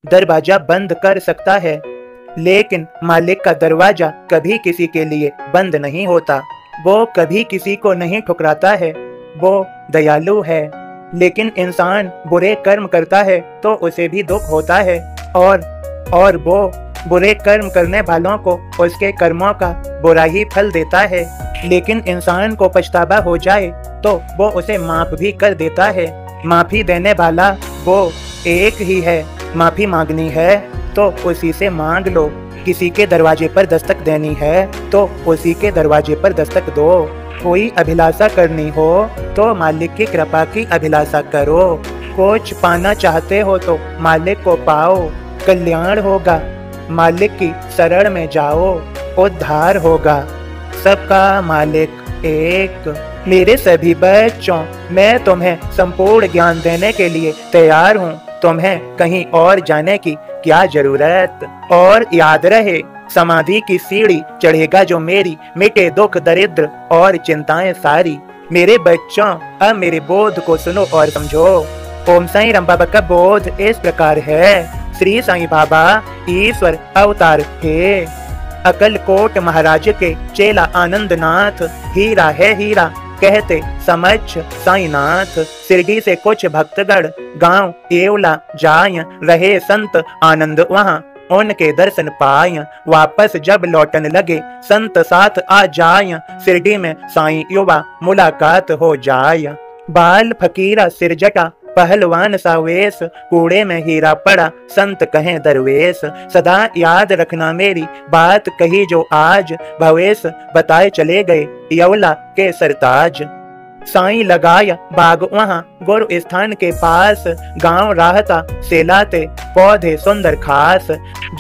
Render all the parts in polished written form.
दरवाजा बंद कर सकता है, लेकिन मालिक का दरवाजा कभी किसी के लिए बंद नहीं होता। वो कभी किसी को नहीं ठुकराता है, वो दयालु है। लेकिन इंसान बुरे कर्म करता है तो उसे भी दुख होता है, और वो बुरे कर्म करने वालों को उसके कर्मों का बुरा ही फल देता है। लेकिन इंसान को पछतावा हो जाए तो वो उसे माफ भी कर देता है। माफी देने वाला वो एक ही है। माफी मांगनी है तो उसी से मांग लो। किसी के दरवाजे पर दस्तक देनी है तो उसी के दरवाजे पर दस्तक दो। कोई अभिलाषा करनी हो तो मालिक की कृपा की अभिलाषा करो। कुछ पाना चाहते हो तो मालिक को पाओ, कल्याण होगा। मालिक की शरण में जाओ, उद्धार होगा। सबका मालिक एक। मेरे सभी बच्चों, मैं तुम्हें संपूर्ण ज्ञान देने के लिए तैयार हूँ। तुम्हें कहीं और जाने की क्या जरूरत। और याद रहे, समाधि की सीढ़ी चढ़ेगा जो मेरी, मिटे दुख दरिद्र और चिंताएं सारी। मेरे बच्चों, अब मेरे बोध को सुनो और समझो। ओम साईं राम बाबा का बोध इस प्रकार है। श्री साईं बाबा ईश्वर अवतार है। अकलकोट महाराज के चेला आनंद नाथ, हीरा है हीरा कहते समझ साईनाथ। शिरडी से कुछ भक्तगण गांव येवला जाय, रहे संत आनंद वहाँ, उनके दर्शन पाय। वापस जब लौटन लगे संत साथ आ जाय, शिरडी में साईं युवा मुलाकात हो जाय। बाल फकीरा सिरजटा पहलवान सा वेश, कूड़े में हीरा पड़ा संत कहें दरवेश। सदा याद रखना मेरी बात कही जो आज, भवेश बताए चले गए यवला के सरताज। साईं लगाया बाग वहाँ गुरु स्थान के पास, गांव राहता सेलाते पौधे सुंदर खास।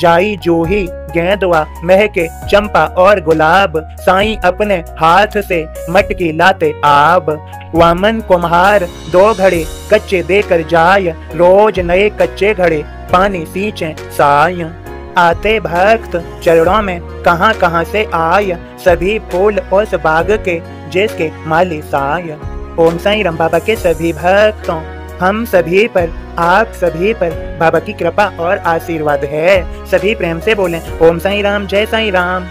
जाई जूही गेंदवा महके चंपा और गुलाब, साईं अपने हाथ से मटकी लाते आब। वामन कुम्हार 2 घड़े कच्चे देकर जाय, रोज नए कच्चे घड़े पानी सींचे साय। आते भक्त चरणों में कहां कहां से आय, सभी फूल उस बाग के जिसके माली साय। ओम साईं राम बाबा के सभी भक्तों, हम सभी पर, आप सभी पर बाबा की कृपा और आशीर्वाद है। सभी प्रेम से बोलें ओम साईं राम, जय साईं राम।